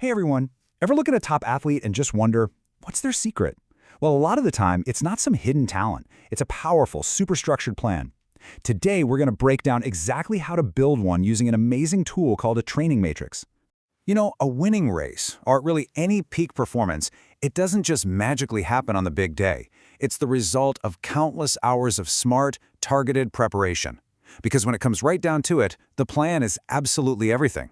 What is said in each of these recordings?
Hey everyone, ever look at a top athlete and just wonder, what's their secret? Well, a lot of the time, it's not some hidden talent. It's a powerful, super-structured plan. Today, we're going to break down exactly how to build one using an amazing tool called a training matrix. You know, a winning race, or really any peak performance, it doesn't just magically happen on the big day. It's the result of countless hours of smart, targeted preparation. Because when it comes right down to it, the plan is absolutely everything.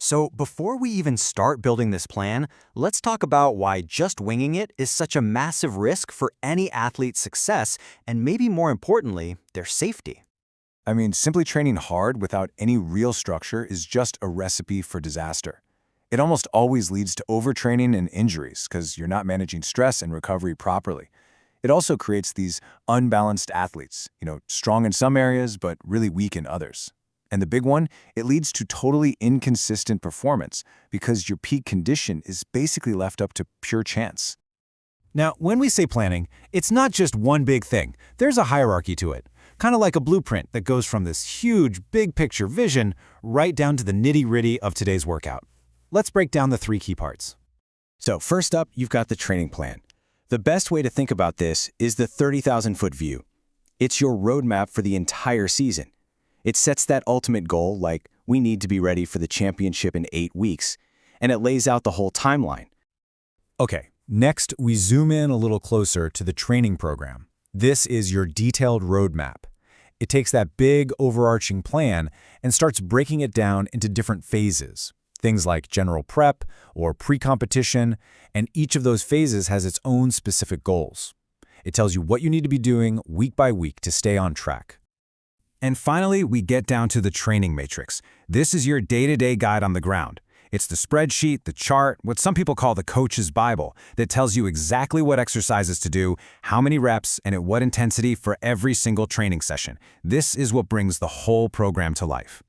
So before we even start building this plan, let's talk about why just winging it is such a massive risk for any athlete's success and maybe more importantly, their safety. I mean, simply training hard without any real structure is just a recipe for disaster. It almost always leads to overtraining and injuries because you're not managing stress and recovery properly. It also creates these unbalanced athletes, strong in some areas but really weak in others. And the big one, it leads to totally inconsistent performance because your peak condition is basically left up to pure chance. Now, when we say planning, it's not just one big thing. There's a hierarchy to it, kind of like a blueprint that goes from this huge, big picture vision right down to the nitty-gritty of today's workout. Let's break down the three key parts. So first up, you've got the training plan. The best way to think about this is the 30,000-foot view. It's your roadmap for the entire season. It sets that ultimate goal, like we need to be ready for the championship in 8 weeks, and it lays out the whole timeline. Okay, next we zoom in a little closer to the training program. This is your detailed roadmap. It takes that big overarching plan and starts breaking it down into different phases. Things like general prep or pre-competition, and each of those phases has its own specific goals. It tells you what you need to be doing week by week to stay on track. And finally, we get down to the training matrix. This is your day-to-day guide on the ground. It's the spreadsheet, the chart, what some people call the coach's Bible, that tells you exactly what exercises to do, how many reps, and at what intensity for every single training session. This is what brings the whole program to life.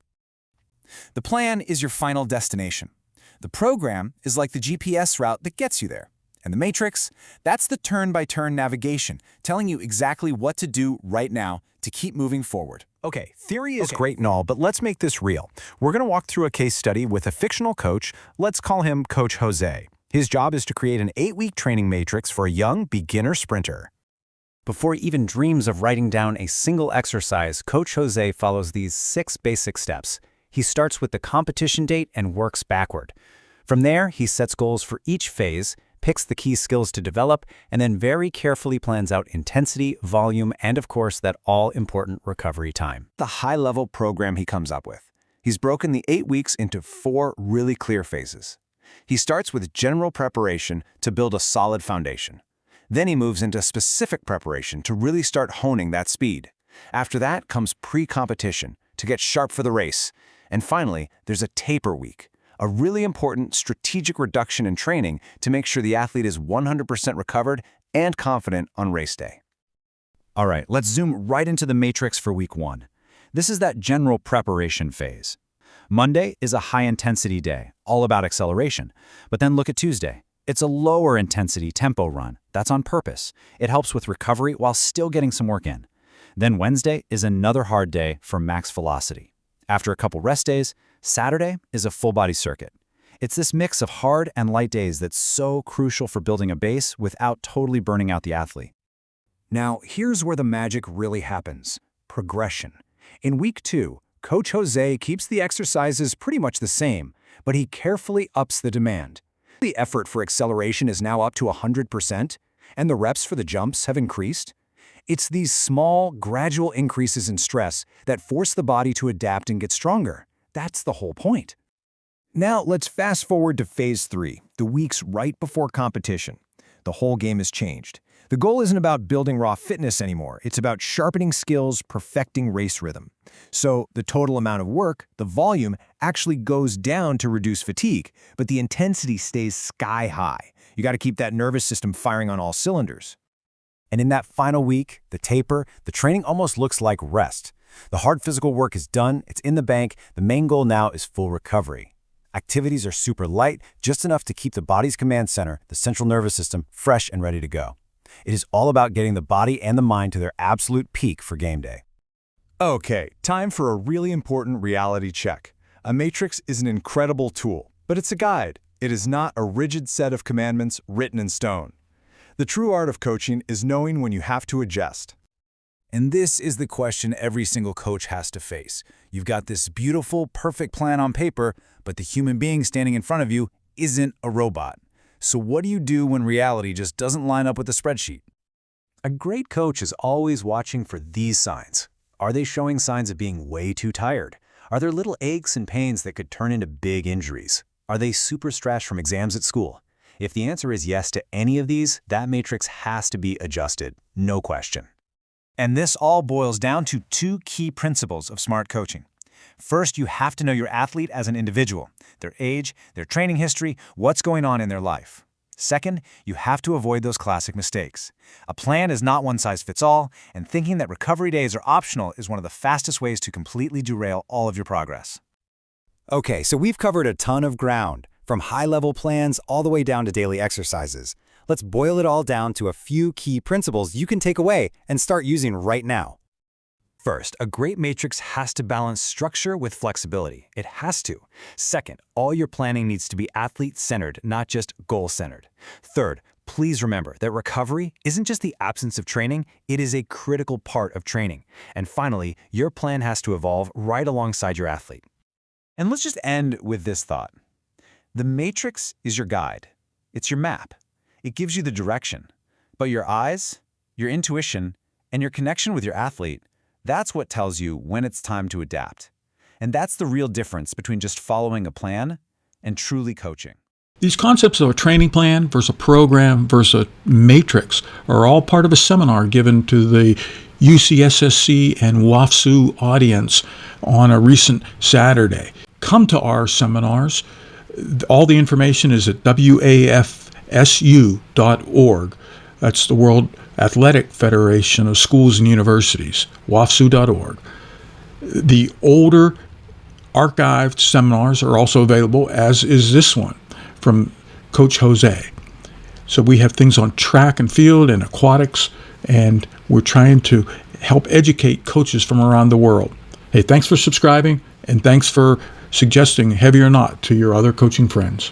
The plan is your final destination. The program is like the GPS route that gets you there. And the matrix, that's the turn-by-turn navigation, telling you exactly what to do right now to keep moving forward. Okay, theory is great and all, but let's make this real. We're going to walk through a case study with a fictional coach. Let's call him Coach Jose. His job is to create an 8-week training matrix for a young beginner sprinter. Before he even dreams of writing down a single exercise, Coach Jose follows these 6 basic steps. He starts with the competition date and works backward. From there, he sets goals for each phase, picks the key skills to develop, and then very carefully plans out intensity, volume, and of course, that all-important recovery time. The high-level program he comes up with. He's broken the 8 weeks into 4 really clear phases. He starts with general preparation to build a solid foundation. Then he moves into specific preparation to really start honing that speed. After that comes pre-competition to get sharp for the race. And finally, there's a taper week, a really important strategic reduction in training to make sure the athlete is 100% recovered and confident on race day. All right, let's zoom right into the matrix for week 1. This is that general preparation phase. Monday is a high-intensity day, all about acceleration. But then look at Tuesday. It's a lower-intensity tempo run. That's on purpose. It helps with recovery while still getting some work in. Then Wednesday is another hard day for max velocity. After a couple rest days, Saturday is a full-body circuit. It's this mix of hard and light days that's so crucial for building a base without totally burning out the athlete. Now, here's where the magic really happens: progression. In week 2, Coach Jose keeps the exercises pretty much the same, but he carefully ups the demand. The effort for acceleration is now up to 100%, and the reps for the jumps have increased. It's these small, gradual increases in stress that force the body to adapt and get stronger. That's the whole point. Now let's fast forward to phase 3, the weeks right before competition. The whole game has changed. The goal isn't about building raw fitness anymore. It's about sharpening skills, perfecting race rhythm. So the total amount of work, the volume, actually goes down to reduce fatigue, but the intensity stays sky high. You got to keep that nervous system firing on all cylinders. And in that final week, the taper, the training almost looks like rest. The hard physical work is done, it's in the bank, the main goal now is full recovery. Activities are super light, just enough to keep the body's command center, the central nervous system, fresh and ready to go. It is all about getting the body and the mind to their absolute peak for game day. Okay, time for a really important reality check. A matrix is an incredible tool, but it's a guide. It is not a rigid set of commandments written in stone. The true art of coaching is knowing when you have to adjust. And this is the question every single coach has to face. You've got this beautiful, perfect plan on paper, but the human being standing in front of you isn't a robot. So what do you do when reality just doesn't line up with the spreadsheet? A great coach is always watching for these signs. Are they showing signs of being way too tired? Are there little aches and pains that could turn into big injuries? Are they super stressed from exams at school? If the answer is yes to any of these, that matrix has to be adjusted, no question. And this all boils down to two key principles of smart coaching. First, you have to know your athlete as an individual, their age, their training history, what's going on in their life. Second, you have to avoid those classic mistakes. A plan is not one size fits all, and thinking that recovery days are optional is one of the fastest ways to completely derail all of your progress. Okay, so we've covered a ton of ground, from high-level plans all the way down to daily exercises. Let's boil it all down to a few key principles you can take away and start using right now. First, a great matrix has to balance structure with flexibility. It has to. Second, all your planning needs to be athlete-centered, not just goal-centered. Third, please remember that recovery isn't just the absence of training, it is a critical part of training. And finally, your plan has to evolve right alongside your athlete. And let's just end with this thought. The matrix is your guide. It's your map. It gives you the direction. But your eyes, your intuition, and your connection with your athlete, that's what tells you when it's time to adapt. And that's the real difference between just following a plan and truly coaching. These concepts of a training plan versus a program versus a matrix are all part of a seminar given to the UCSSC and WAFSU audience on a recent Saturday. Come to our seminars. All the information is at wafsu.org. That's the World Athletic Federation of Schools and Universities, wafsu.org. The older archived seminars are also available, as is this one from Coach Jose. So we have things on track and field and aquatics, and we're trying to help educate coaches from around the world. Hey, thanks for subscribing, and thanks for suggesting Heavy or Not to your other coaching friends.